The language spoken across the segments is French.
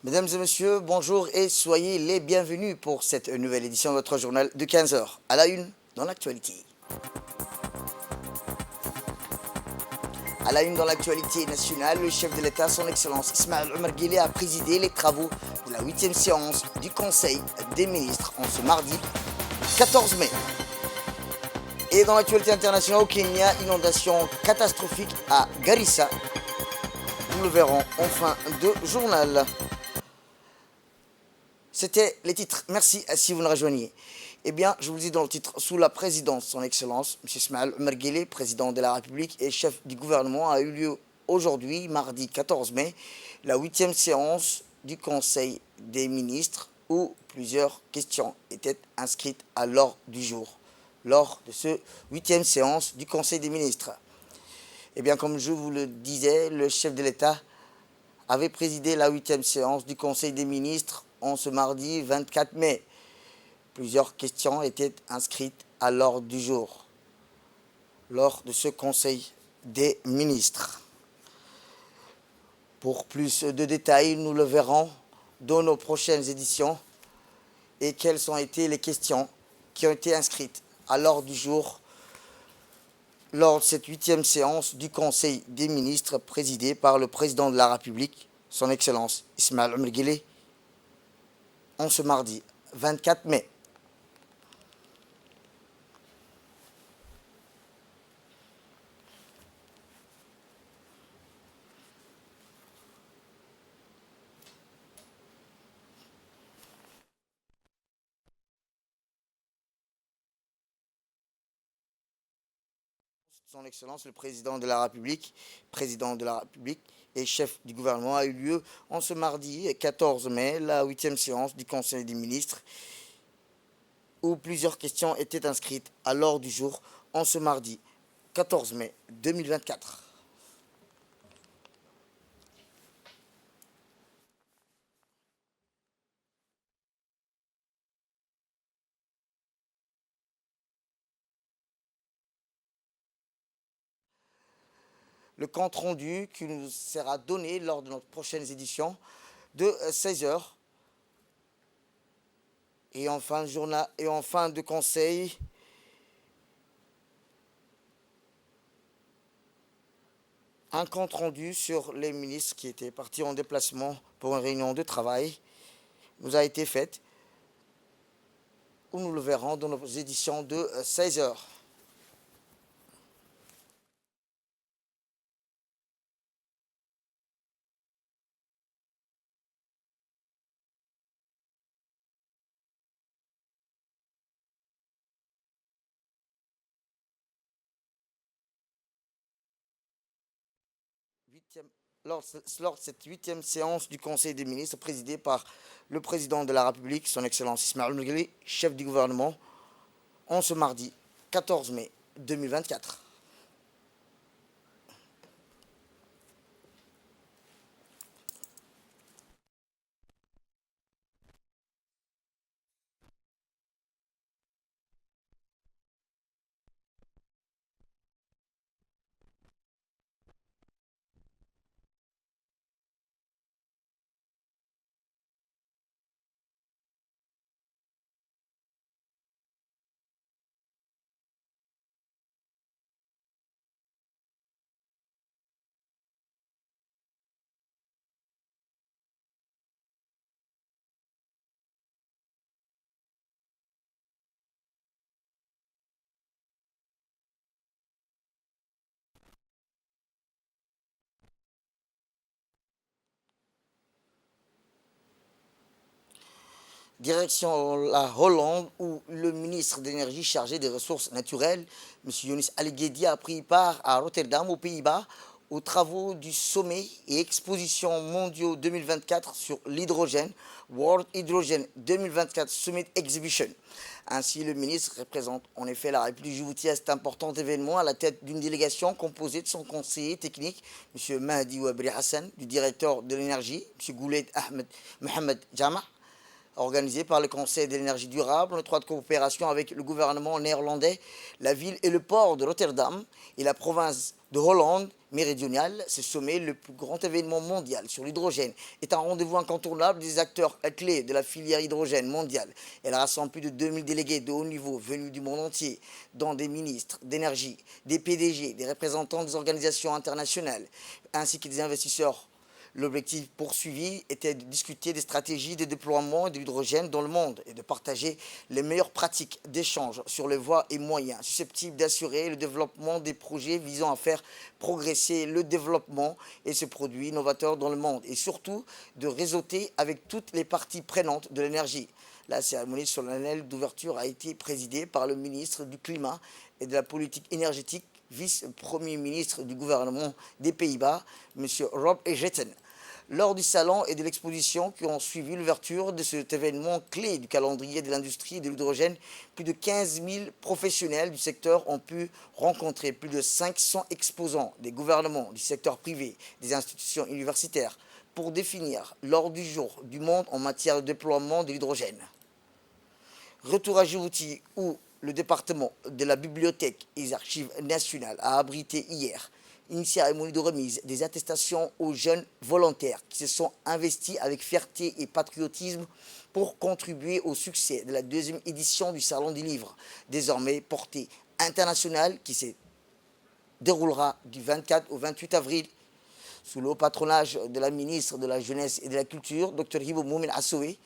Mesdames et messieurs, bonjour et soyez les bienvenus pour cette nouvelle édition de votre journal de 15 heures. À la une, dans l'actualité. À la une dans l'actualité nationale, le chef de l'État, son Excellence Ismaël Omar Guelleh, a présidé les travaux de la 8e séance du Conseil des ministres en ce mardi 14 mai. Et dans l'actualité internationale au Kenya, inondation catastrophique à Garissa. Nous le verrons en fin de journal. C'était les titres. Merci si vous nous rejoignez. Eh bien, je vous le dis dans le titre, sous la présidence, son Excellence, M. Ismaël Omar Guelleh, président de la République et chef du gouvernement, a eu lieu aujourd'hui, mardi 14 mai, la 8e séance du Conseil des ministres où plusieurs questions étaient inscrites à l'ordre du jour. Lors de ce 8e séance du Conseil des ministres. Eh bien, comme je vous le disais, le chef de l'État avait présidé la 8e séance du Conseil des ministres en ce mardi 24 mai. Plusieurs questions étaient inscrites à l'ordre du jour lors de ce Conseil des ministres. Pour plus de détails, nous le verrons dans nos prochaines éditions et quelles ont été les questions qui ont été inscrites à l'ordre du jour lors de cette 8e séance du Conseil des ministres présidée par le président de la République, son Excellence Ismaël Omar Guelleh, en ce mardi 24 mai. Son Excellence le président de la République et chef du gouvernement a eu lieu en ce mardi 14 mai, la 8e séance du Conseil des ministres, où plusieurs questions étaient inscrites à l'ordre du jour en ce mardi 14 mai 2024. Le compte rendu qui nous sera donné lors de notre prochaine édition de 16 heures. Et en fin de journée et en fin de conseil, un compte rendu sur les ministres qui étaient partis en déplacement pour une réunion de travail nous a été fait, où nous le verrons dans nos éditions de 16 heures. Lors de cette 8e séance du Conseil des ministres présidée par le président de la République, son Excellence Ismaël Omar Guelleh, chef du gouvernement, en ce mardi 14 mai 2024. Direction la Hollande, où le ministre de l'Énergie chargé des ressources naturelles, M. Younis Ali Guedi, a pris part à Rotterdam, aux Pays-Bas, aux travaux du sommet et exposition mondiaux 2024 sur l'hydrogène, World Hydrogen 2024 Summit Exhibition. Ainsi, le ministre représente en effet la République de Djibouti à cet important événement à la tête d'une délégation composée de son conseiller technique, M. Mahdi Ouabri Hassan, du directeur de l'énergie, M. Goulet Ahmed Mohamed Jama, organisé par le Conseil de l'énergie durable en étroite coopération avec le gouvernement néerlandais, la ville et le port de Rotterdam et la province de Hollande méridionale. Ce sommet, le plus grand événement mondial sur l'hydrogène, est un rendez-vous incontournable des acteurs clés de la filière hydrogène mondiale. Elle rassemble plus de 2000 délégués de haut niveau venus du monde entier, dont des ministres d'énergie, des PDG, des représentants des organisations internationales, ainsi que des investisseurs. L'objectif poursuivi était de discuter des stratégies de déploiement de l'hydrogène dans le monde et de partager les meilleures pratiques d'échange sur les voies et moyens susceptibles d'assurer le développement des projets visant à faire progresser le développement et ce produit innovateur dans le monde et surtout de réseauter avec toutes les parties prenantes de l'énergie. La cérémonie solennelle d'ouverture a été présidée par le ministre du Climat et de la Politique énergétique, vice-premier ministre du gouvernement des Pays-Bas, M. Rob Ejetten. Lors du salon et de l'exposition qui ont suivi l'ouverture de cet événement clé du calendrier de l'industrie de l'hydrogène, plus de 15 000 professionnels du secteur ont pu rencontrer plus de 500 exposants des gouvernements, du secteur privé, des institutions universitaires, pour définir l'ordre du jour du monde en matière de déploiement de l'hydrogène. Retour à Djibouti, où le département de la Bibliothèque et des Archives nationales a abrité hier une cérémonie de remise des attestations aux jeunes volontaires qui se sont investis avec fierté et patriotisme pour contribuer au succès de la deuxième édition du Salon du Livre, désormais portée internationale, qui se déroulera du 24 au 28 avril sous le haut patronage de la ministre de la Jeunesse et de la Culture, Dr Hibo Moumin Assoué.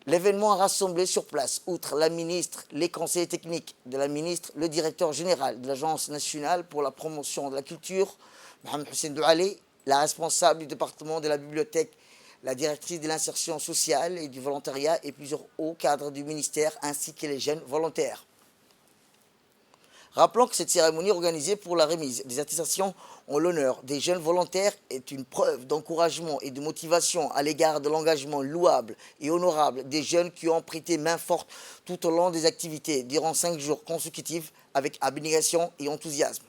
L'événement a rassemblé sur place, outre la ministre, les conseillers techniques de la ministre, le directeur général de l'Agence nationale pour la promotion de la culture, Mohamed Hussein Doualé, la responsable du département de la bibliothèque, la directrice de l'insertion sociale et du volontariat et plusieurs hauts cadres du ministère ainsi que les jeunes volontaires. Rappelons que cette cérémonie organisée pour la remise des attestations en l'honneur des jeunes volontaires est une preuve d'encouragement et de motivation à l'égard de l'engagement louable et honorable des jeunes qui ont prêté main forte tout au long des activités durant 5 jours consécutifs avec abnégation et enthousiasme.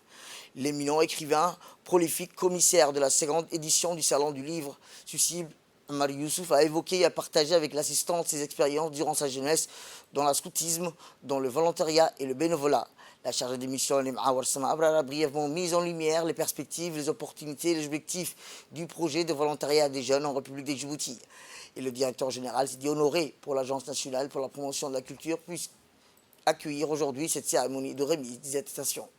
L'éminent écrivain, prolifique commissaire de la seconde édition du Salon du Livre, Susib Omar Youssouf, a évoqué et a partagé avec l'assistante ses expériences durant sa jeunesse dans le scoutisme, dans le volontariat et le bénévolat. La chargée de mission Lim'awar Sama Abrara a brièvement mis en lumière les perspectives, les opportunités et les objectifs du projet de volontariat des jeunes en République de Djibouti. Et le directeur général s'est dit honoré pour l'Agence nationale pour la promotion de la culture puisse accueillir aujourd'hui cette cérémonie de remise des attestations.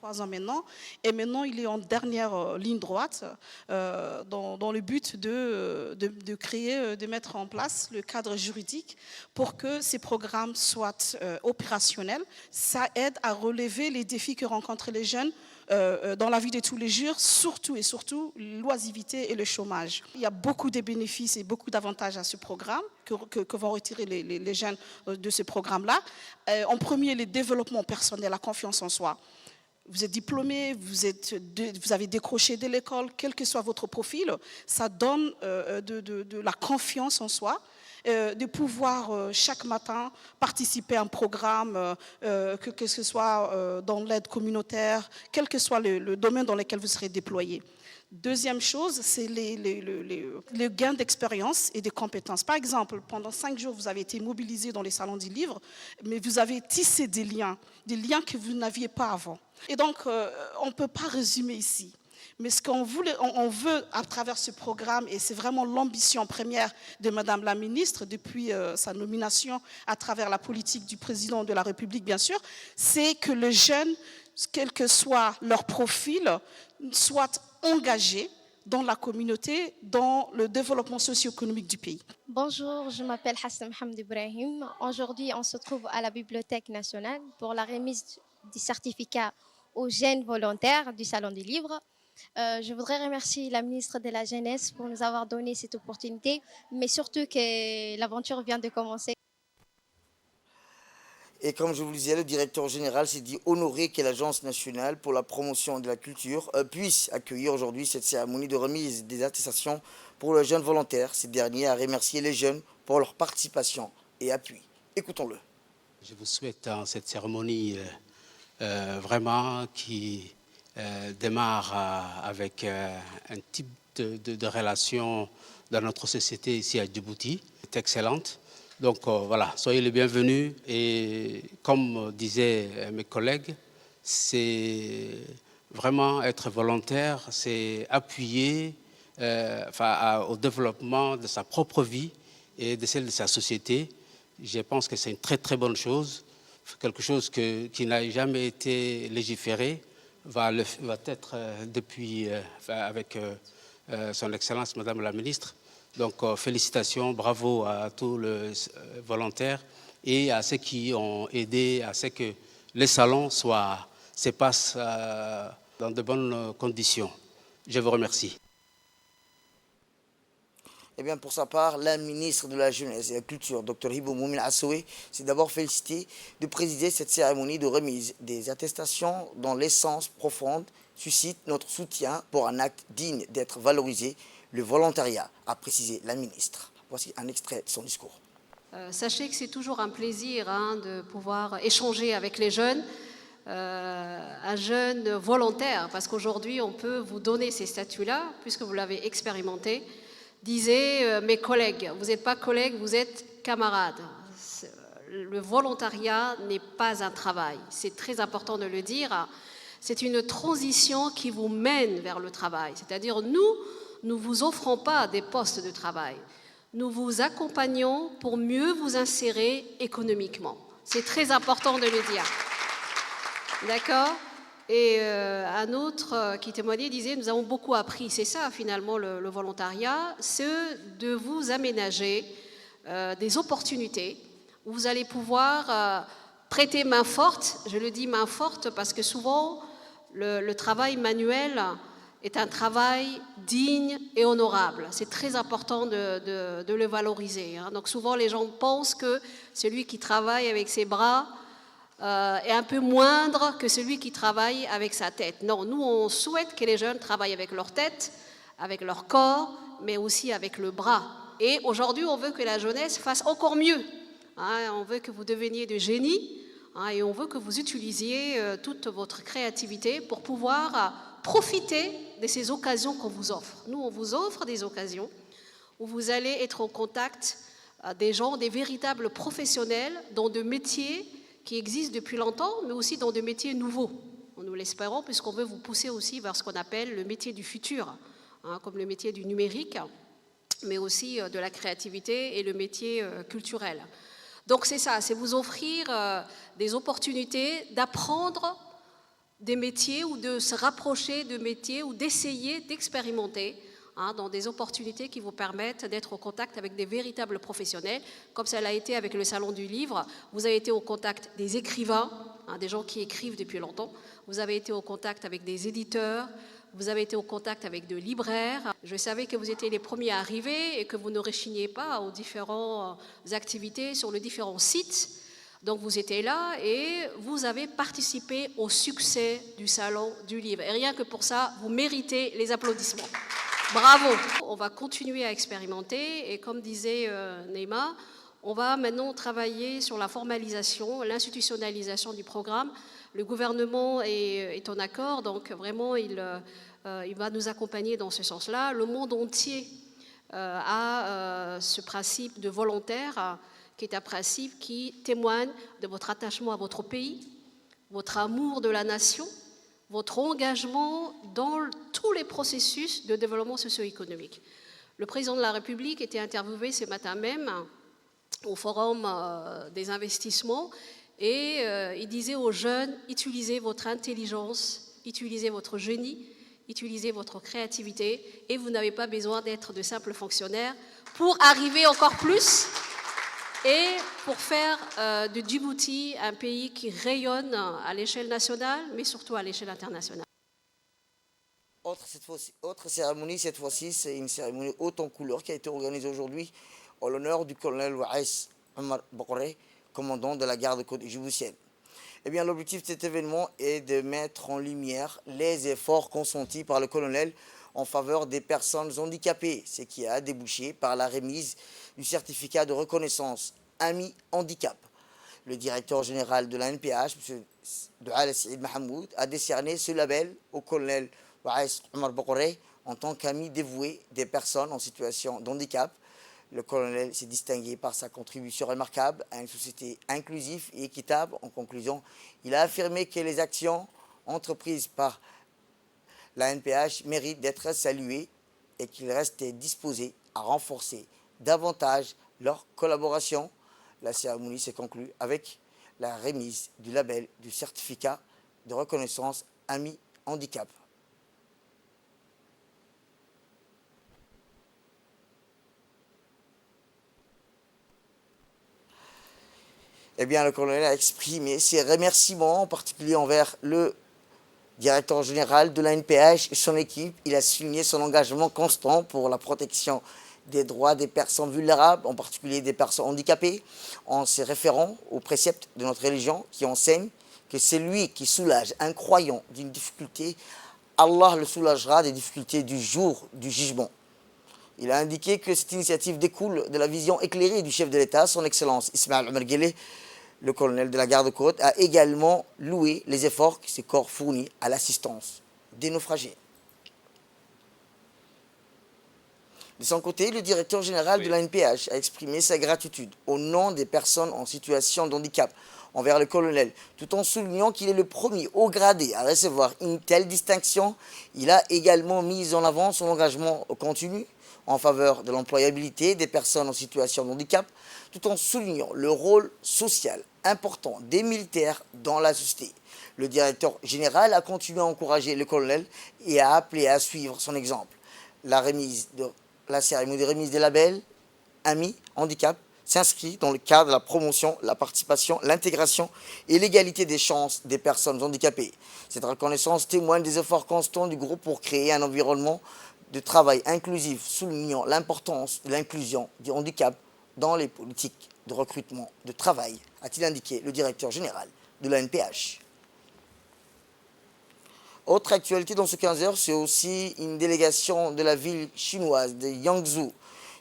3 ans maintenant, et maintenant il est en dernière ligne droite dans le but de créer, de mettre en place le cadre juridique pour que ces programmes soient opérationnels. Ça aide à relever les défis que rencontrent les jeunes dans la vie de tous les jours, surtout l'oisivité et le chômage. Il y a beaucoup de bénéfices et beaucoup d'avantages à ce programme que vont retirer les jeunes de ce programme-là. En premier, le développement personnel, la confiance en soi. Vous êtes diplômé, vous avez décroché de l'école, quel que soit votre profil, ça donne de la confiance en soi, de pouvoir chaque matin participer à un programme, que ce soit dans l'aide communautaire, quel que soit le domaine dans lequel vous serez déployé. Deuxième chose, c'est les gains d'expérience et de compétences. Par exemple, pendant 5 jours, vous avez été mobilisé dans les salons du livre, mais vous avez tissé des liens que vous n'aviez pas avant. Et donc, on ne peut pas résumer ici. Mais ce qu'on veut à travers ce programme, et c'est vraiment l'ambition première de Madame la ministre depuis sa nomination à travers la politique du président de la République, bien sûr, c'est que les jeunes, quel que soit leur profil, soient engagés dans la communauté, dans le développement socio-économique du pays. Bonjour, je m'appelle Hassan Mohamed Ibrahim. Aujourd'hui, on se trouve à la Bibliothèque nationale pour la remise des certificats aux jeunes volontaires du Salon du Livre. Je voudrais remercier la ministre de la Jeunesse pour nous avoir donné cette opportunité, mais surtout que l'aventure vient de commencer. Et comme je vous le disais, le directeur général s'est dit honoré que l'Agence nationale pour la promotion de la culture puisse accueillir aujourd'hui cette cérémonie de remise des attestations pour les jeunes volontaires. Ces derniers a remercié les jeunes pour leur participation et appui. Écoutons-le. Je vous souhaite dans cette cérémonie vraiment qui démarre avec un type de relation dans notre société ici à Djibouti. C'est excellente. Donc voilà, soyez les bienvenus et comme disaient mes collègues, c'est vraiment être volontaire, c'est appuyer au développement de sa propre vie et de celle de sa société. Je pense que c'est une très très bonne chose, quelque chose qui n'a jamais été légiféré, va être depuis, avec son Excellence Madame la Ministre. Donc félicitations, bravo à tous les volontaires et à ceux qui ont aidé à ce que les salons se passent dans de bonnes conditions. Je vous remercie. Eh bien, pour sa part, la ministre de la Jeunesse et de la Culture, Dr Hibo Moumin Assoué, s'est d'abord félicitée de présider cette cérémonie de remise des attestations dont l'essence profonde suscite notre soutien pour un acte digne d'être valorisé, le volontariat, a précisé la ministre. Voici un extrait de son discours. Sachez que c'est toujours un plaisir de pouvoir échanger avec les jeunes, un jeune volontaire, parce qu'aujourd'hui on peut vous donner ces statuts-là, puisque vous l'avez expérimenté. Disait mes collègues, vous n'êtes pas collègues, vous êtes camarades. Le volontariat n'est pas un travail, c'est très important de le dire. C'est une transition qui vous mène vers le travail. C'est-à-dire nous ne vous offrons pas des postes de travail. Nous vous accompagnons pour mieux vous insérer économiquement. C'est très important de le dire. D'accord ? Et un autre qui témoignait disait « Nous avons beaucoup appris ». C'est ça finalement le volontariat, c'est de vous aménager des opportunités où vous allez pouvoir prêter main forte. Je le dis main forte parce que souvent le travail manuel est un travail digne et honorable. C'est très important de le valoriser. Donc souvent les gens pensent que celui qui travaille avec ses bras est un peu moindre que celui qui travaille avec sa tête. Non, nous on souhaite que les jeunes travaillent avec leur tête, avec leur corps, mais aussi avec le bras. Et aujourd'hui on veut que la jeunesse fasse encore mieux. On veut que vous deveniez de génies et on veut que vous utilisiez toute votre créativité pour pouvoir profiter de ces occasions qu'on vous offre. Nous on vous offre des occasions où vous allez être en contact des gens, des véritables professionnels dans de métiers qui existent depuis longtemps, mais aussi dans des métiers nouveaux. Nous l'espérons, puisqu'on veut vous pousser aussi vers ce qu'on appelle le métier du futur, comme le métier du numérique, mais aussi de la créativité et le métier culturel. Donc c'est ça, c'est vous offrir des opportunités d'apprendre des métiers ou de se rapprocher de métiers ou d'essayer d'expérimenter dans des opportunités qui vous permettent d'être au contact avec des véritables professionnels, comme ça l'a été avec le Salon du Livre. Vous avez été au contact des écrivains, des gens qui écrivent depuis longtemps. Vous avez été au contact avec des éditeurs. Vous avez été au contact avec de libraires. Je savais que vous étiez les premiers à arriver et que vous ne rechigniez pas aux différentes activités sur les différents sites. Donc vous étiez là et vous avez participé au succès du Salon du Livre. Et rien que pour ça, vous méritez les applaudissements. Bravo. On va continuer à expérimenter et comme disait Neima, on va maintenant travailler sur la formalisation, l'institutionnalisation du programme. Le gouvernement est en accord, donc vraiment il va nous accompagner dans ce sens-là. Le monde entier a ce principe de volontaire qui est un principe qui témoigne de votre attachement à votre pays, votre amour de la nation, votre engagement dans tous les processus de développement socio-économique. Le président de la République était interviewé ce matin même au Forum des investissements et il disait aux jeunes, utilisez votre intelligence, utilisez votre génie, utilisez votre créativité et vous n'avez pas besoin d'être de simples fonctionnaires pour arriver encore plus et pour faire de Djibouti un pays qui rayonne à l'échelle nationale, mais surtout à l'échelle internationale. Autre cérémonie, cette fois-ci, c'est une cérémonie haute en couleur qui a été organisée aujourd'hui en l'honneur du colonel Waïs Omar Bokoré, commandant de la garde côte djiboutienne. Eh bien, l'objectif de cet événement est de mettre en lumière les efforts consentis par le colonel en faveur des personnes handicapées, ce qui a débouché par la remise du certificat de reconnaissance AMI Handicap. Le directeur général de la NPH, M. Douala Saïd Mahamoud, a décerné ce label au colonel Waïs Omar Bokoré en tant qu'ami dévoué des personnes en situation de handicap. Le colonel s'est distingué par sa contribution remarquable à une société inclusive et équitable. En conclusion, il a affirmé que les actions entreprises par la NPH méritent d'être saluées et qu'ils restent disposés à renforcer davantage leur collaboration. La cérémonie s'est conclue avec la remise du label du certificat de reconnaissance AMI Handicap. Eh bien, le colonel a exprimé ses remerciements, en particulier envers le directeur général de la NPH et son équipe. Il a souligné son engagement constant pour la protection des droits des personnes vulnérables, en particulier des personnes handicapées, en se référant aux préceptes de notre religion qui enseigne que c'est lui qui soulage un croyant d'une difficulté, Allah le soulagera des difficultés du jour du jugement. Il a indiqué que cette initiative découle de la vision éclairée du chef de l'État, son Excellence Ismaël Omar Guelleh. Le colonel de la garde-côte a également loué les efforts que ce corps fournit à l'assistance des naufragés. De son côté, le directeur général de la NPH a exprimé sa gratitude au nom des personnes en situation de handicap envers le colonel, tout en soulignant qu'il est le premier haut gradé à recevoir une telle distinction. Il a également mis en avant son engagement continu en faveur de l'employabilité des personnes en situation de handicap, tout en soulignant le rôle social important des militaires dans la société. Le directeur général a continué à encourager le colonel et a appelé à suivre son exemple. La cérémonie de remise des labels AMI Handicap s'inscrit dans le cadre de la promotion, la participation, l'intégration et l'égalité des chances des personnes handicapées. Cette reconnaissance témoigne des efforts constants du groupe pour créer un environnement de travail inclusif, soulignant l'importance de l'inclusion du handicap dans les politiques de recrutement de travail, a-t-il indiqué le directeur général de la NPH. Autre actualité dans ce 15 heures, c'est aussi une délégation de la ville chinoise de Yangzhou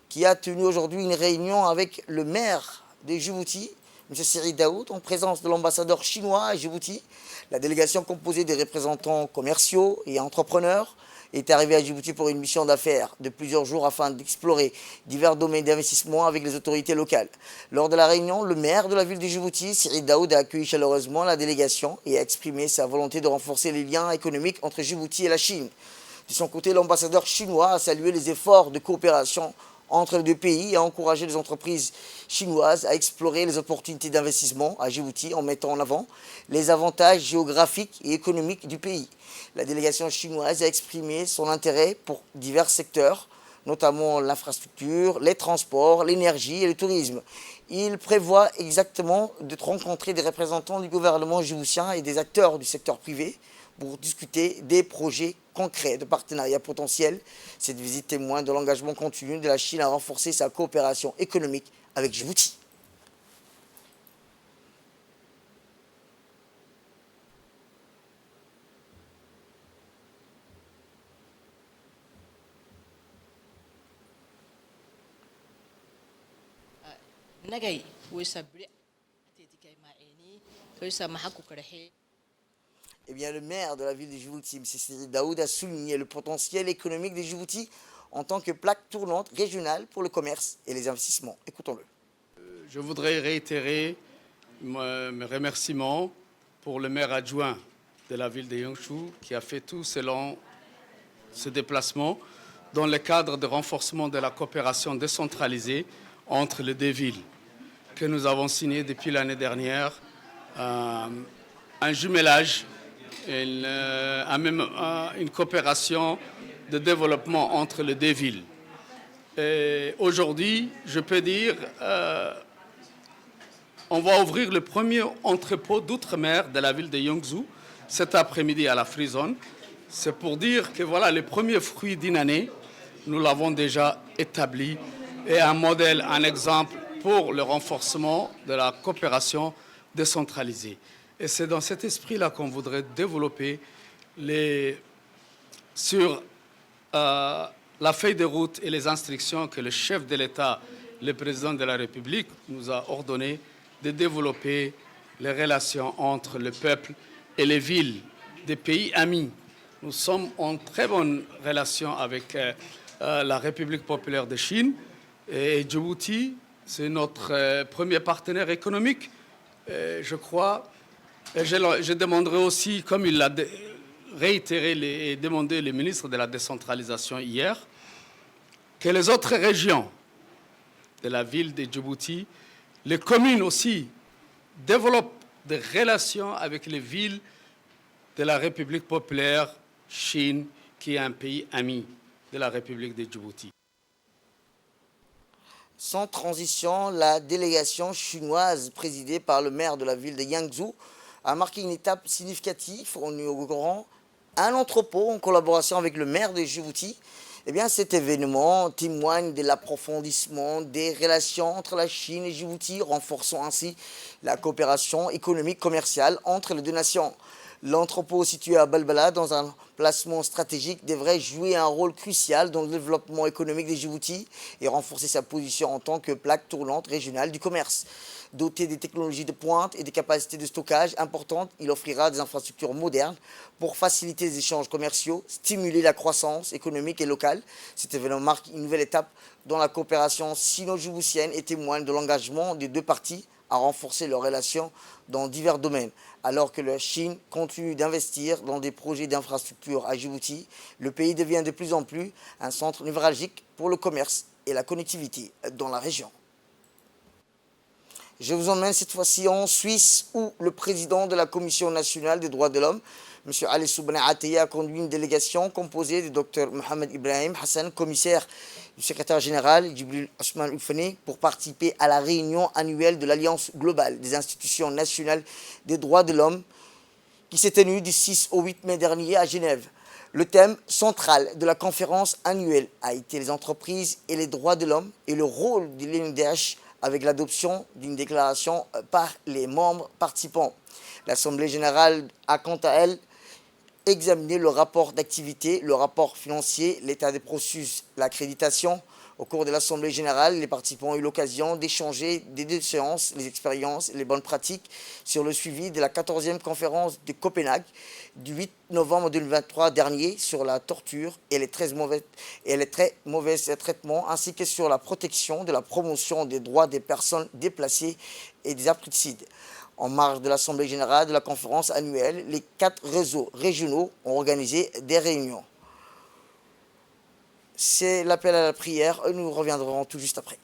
qui a tenu aujourd'hui une réunion avec le maire de Djibouti, M. Siri Daoud, en présence de l'ambassadeur chinois à Djibouti. La délégation composée des représentants commerciaux et entrepreneurs est arrivée à Djibouti pour une mission d'affaires de plusieurs jours afin d'explorer divers domaines d'investissement avec les autorités locales. Lors de la réunion, le maire de la ville de Djibouti, Siri Daoud, a accueilli chaleureusement la délégation et a exprimé sa volonté de renforcer les liens économiques entre Djibouti et la Chine. De son côté, l'ambassadeur chinois a salué les efforts de coopération entre les deux pays et a encouragé les entreprises chinoises à explorer les opportunités d'investissement à Djibouti en mettant en avant les avantages géographiques et économiques du pays. La délégation chinoise a exprimé son intérêt pour divers secteurs, notamment l'infrastructure, les transports, l'énergie et le tourisme. Il prévoit exactement de rencontrer des représentants du gouvernement djiboutien et des acteurs du secteur privé pour discuter des projets concrets de partenariat potentiel. Cette visite témoigne de l'engagement continu de la Chine à renforcer sa coopération économique avec Djibouti. Eh bien, le maire de la ville de Djibouti, M. Siri Daoud, a souligné le potentiel économique de Djibouti en tant que plaque tournante régionale pour le commerce et les investissements. Écoutons-le. Je voudrais réitérer mes remerciements pour le maire adjoint de la ville de Yangzhou qui a fait tout selon ce déplacement dans le cadre de renforcement de la coopération décentralisée entre les deux villes que nous avons signé depuis l'année dernière, un jumelage, une coopération de développement entre les deux villes. Aujourd'hui, je peux dire, on va ouvrir le premier entrepôt d'outre-mer de la ville de Yangzhou cet après-midi à la Free Zone. C'est pour dire que voilà, les premiers fruits d'une année, nous l'avons déjà établi et un modèle, un exemple pour le renforcement de la coopération décentralisée. Et c'est dans cet esprit-là qu'on voudrait développer sur la feuille de route et les instructions que le chef de l'État, le président de la République, nous a ordonné de développer les relations entre le peuple et les villes des pays amis. Nous sommes en très bonne relation avec la République populaire de Chine et Djibouti, c'est notre premier partenaire économique. Je crois Et je demanderai aussi, comme il l'a réitéré et demandé le ministre de la décentralisation hier, que les autres régions de la ville de Djibouti, les communes aussi, développent des relations avec les villes de la République populaire Chine, qui est un pays ami de la République de Djibouti. Sans transition, la délégation chinoise présidée par le maire de la ville de Yangzhou a marqué une étape significative en inaugurant un entrepôt en collaboration avec le maire de Djibouti. Eh bien, cet événement témoigne de l'approfondissement des relations entre la Chine et Djibouti, renforçant ainsi la coopération économique commerciale entre les deux nations. L'entrepôt situé à Balbala, dans un placement stratégique, devrait jouer un rôle crucial dans le développement économique de Djibouti et renforcer sa position en tant que plaque tournante régionale du commerce. Doté des technologies de pointe et des capacités de stockage importantes, il offrira des infrastructures modernes pour faciliter les échanges commerciaux, stimuler la croissance économique et locale. Cet événement marque une nouvelle étape dans la coopération sino-djiboutienne et témoigne de l'engagement des deux parties à renforcer leurs relations dans divers domaines. Alors que la Chine continue d'investir dans des projets d'infrastructure à Djibouti, le pays devient de plus en plus un centre névralgique pour le commerce et la connectivité dans la région. Je vous emmène cette fois-ci en Suisse où le président de la Commission nationale des droits de l'homme, M. Ali Soubani Ataya, a conduit une délégation composée du Dr Mohamed Ibrahim Hassan, commissaire du secrétaire général Djibril Osman Oufani, pour participer à la réunion annuelle de l'Alliance globale des institutions nationales des droits de l'homme qui s'est tenue du 6 au 8 mai dernier à Genève. Le thème central de la conférence annuelle a été les entreprises et les droits de l'homme et le rôle de l'UNDH avec l'adoption d'une déclaration par les membres participants. L'Assemblée générale a quant à elle examiné le rapport d'activité, le rapport financier, l'état des processus, l'accréditation. Au cours de l'Assemblée générale, les participants ont eu l'occasion d'échanger des deux séances, les expériences et les bonnes pratiques sur le suivi de la 14e conférence de Copenhague du 8 novembre 2023 dernier sur la torture et les très mauvais traitements, ainsi que sur la protection de la promotion des droits des personnes déplacées et des apatrides. En marge de l'Assemblée générale de la conférence annuelle, les 4 réseaux régionaux ont organisé des réunions. C'est l'appel à la prière, nous reviendrons tout juste après.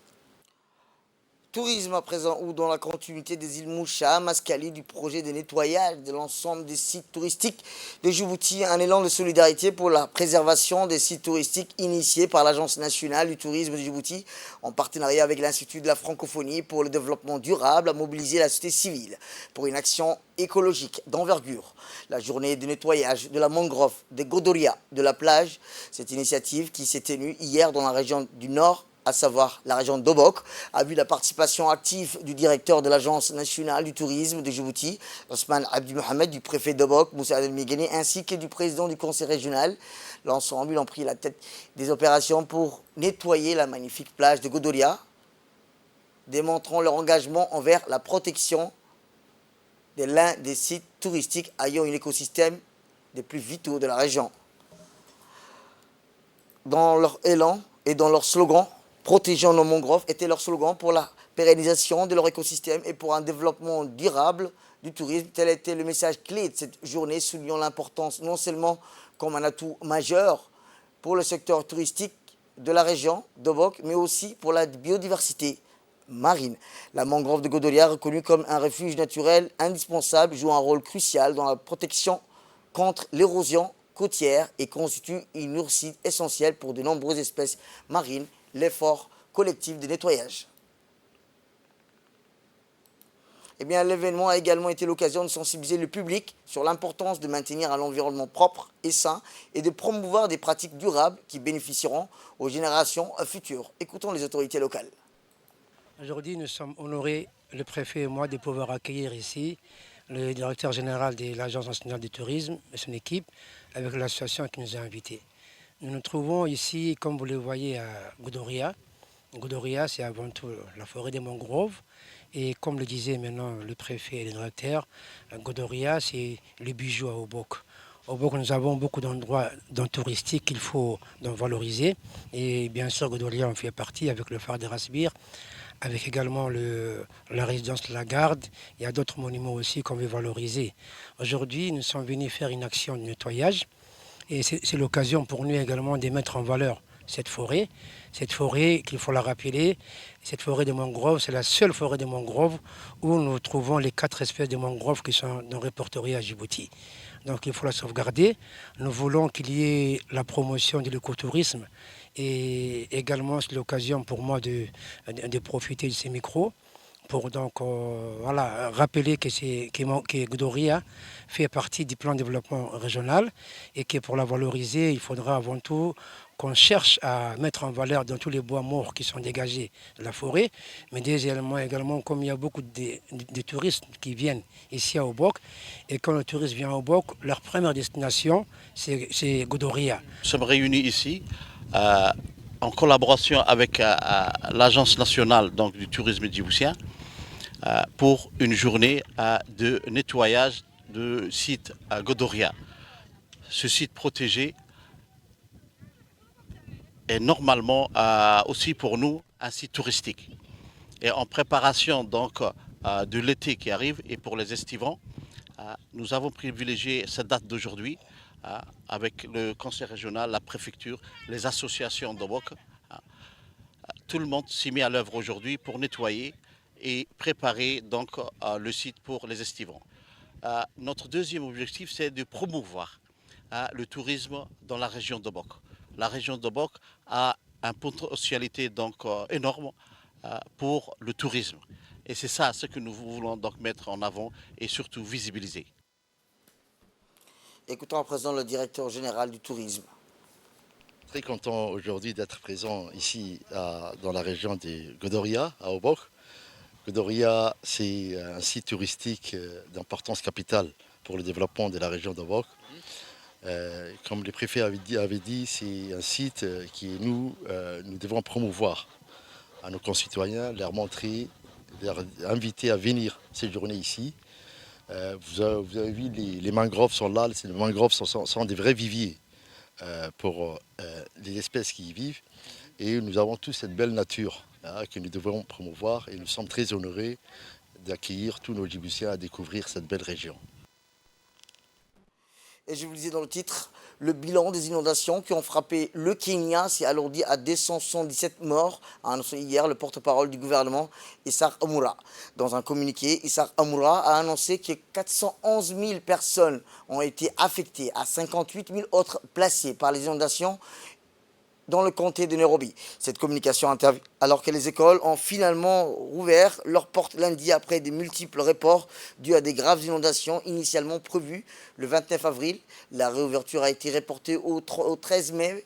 Tourisme à présent, ou dans la continuité des îles Moucha, Mascali, du projet de nettoyage de l'ensemble des sites touristiques de Djibouti, un élan de solidarité pour la préservation des sites touristiques initié par l'Agence nationale du tourisme de Djibouti, en partenariat avec l'Institut de la francophonie pour le développement durable, a mobilisé la société civile pour une action écologique d'envergure. La journée de nettoyage de la mangrove, de Godoria, de la plage, cette initiative qui s'est tenue hier dans la région du Nord, à savoir la région d'Obok, a vu la participation active du directeur de l'Agence nationale du tourisme de Djibouti, Osman Abdi Mohamed, du préfet d'Obok, Moussa Al-Migani, ainsi que du président du conseil régional. L'ensemble, ils ont pris la tête des opérations pour nettoyer la magnifique plage de Godoria, démontrant leur engagement envers la protection de l'un des sites touristiques ayant un écosystème des plus vitaux de la région. Dans leur élan et dans leur slogan, protégeons nos mangroves était leur slogan pour la pérennisation de leur écosystème et pour un développement durable du tourisme. Tel était le message clé de cette journée, soulignant l'importance non seulement comme un atout majeur pour le secteur touristique de la région d'Obok, mais aussi pour la biodiversité marine. La mangrove de Godoria, reconnue comme un refuge naturel indispensable, joue un rôle crucial dans la protection contre l'érosion côtière et constitue une ressource essentielle pour de nombreuses espèces marines. L'effort collectif de nettoyage. Eh bien, l'événement a également été l'occasion de sensibiliser le public sur l'importance de maintenir un environnement propre et sain et de promouvoir des pratiques durables qui bénéficieront aux générations futures. Écoutons les autorités locales. Aujourd'hui, nous sommes honorés, le préfet et moi, de pouvoir accueillir ici le directeur général de l'Agence nationale du tourisme et son équipe avec l'association qui nous a invités. Nous nous trouvons ici, comme vous le voyez, à Godoria. Godoria, c'est avant tout la forêt des mangroves. Et comme le disait maintenant le préfet et le directeur, Godoria, c'est le bijou à Obok. Obok, nous avons beaucoup d'endroits touristiques qu'il faut donc valoriser. Et bien sûr, Godoria en fait partie avec le phare de Rasbir, avec également la résidence de la Garde. Il y a d'autres monuments aussi qu'on veut valoriser. Aujourd'hui, nous sommes venus faire une action de nettoyage et c'est l'occasion pour nous également de mettre en valeur cette forêt qu'il faut la rappeler. Cette forêt de mangrove, c'est la seule forêt de mangrove où nous trouvons les 4 espèces de mangroves qui sont répertoriées à Djibouti. Donc il faut la sauvegarder. Nous voulons qu'il y ait la promotion de l'écotourisme et également c'est l'occasion pour moi de profiter de ces micros pour donc rappeler que Godoria fait partie du plan de développement régional et que pour la valoriser, il faudra avant tout qu'on cherche à mettre en valeur dans tous les bois morts qui sont dégagés de la forêt, mais deuxièmement également, comme il y a beaucoup de touristes qui viennent ici à Obok, et quand le touriste vient à Obok, leur première destination, c'est Godoria. Nous sommes réunis ici en collaboration avec l'Agence nationale donc, du tourisme djiboutien pour une journée de nettoyage de site à Godoria. Ce site protégé est normalement aussi pour nous un site touristique. Et en préparation donc de l'été qui arrive et pour les estivants, nous avons privilégié cette date d'aujourd'hui avec le conseil régional, la préfecture, les associations d'Obok. Tout le monde s'y met à l'œuvre aujourd'hui pour nettoyer et préparer donc le site pour les estivants. Notre deuxième objectif, c'est de promouvoir le tourisme dans la région d'Obok. La région d'Obok a une potentialité donc énorme pour le tourisme. Et c'est ça ce que nous voulons donc mettre en avant et surtout visibiliser. Écoutons à présent le directeur général du tourisme. Très content aujourd'hui d'être présent ici dans la région de Godoria, à Obok. Godoria, c'est un site touristique d'importance capitale pour le développement de la région d'Obok. Comme le préfet avait dit, c'est un site que nous devons promouvoir à nos concitoyens, leur montrer, leur inviter à venir séjourner ici. Vous avez vu, les mangroves sont là, les mangroves sont des vrais viviers pour les espèces qui y vivent. Et nous avons tous cette belle nature que nous devons promouvoir et nous sommes très honorés d'accueillir tous nos Djiboutiens à découvrir cette belle région. Et je vous le disais dans le titre, le bilan des inondations qui ont frappé le Kenya s'est alourdi à 277 morts, a annoncé hier le porte-parole du gouvernement, Issar Amoura. Dans un communiqué, Issar Amoura a annoncé que 411 000 personnes ont été affectées, à 58 000 autres placées par les inondations dans le comté de Nairobi. Cette communication intervient alors que les écoles ont finalement rouvert leurs portes lundi après des multiples reports dus à des graves inondations initialement prévues le 29 avril. La réouverture a été reportée au 13 mai.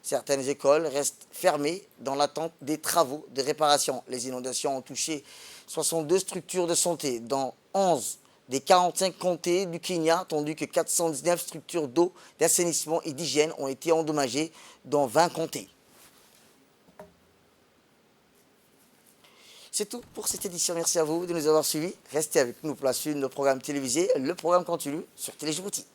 Certaines écoles restent fermées dans l'attente des travaux de réparation. Les inondations ont touché 62 structures de santé, dont 11 des 45 comtés du Kenya, tandis que 419 structures d'eau, d'assainissement et d'hygiène ont été endommagées dans 20 comtés. C'est tout pour cette édition. Merci à vous de nous avoir suivis. Restez avec nous pour la suite de nos programmes télévisés. Le programme continue sur Télé Djibouti.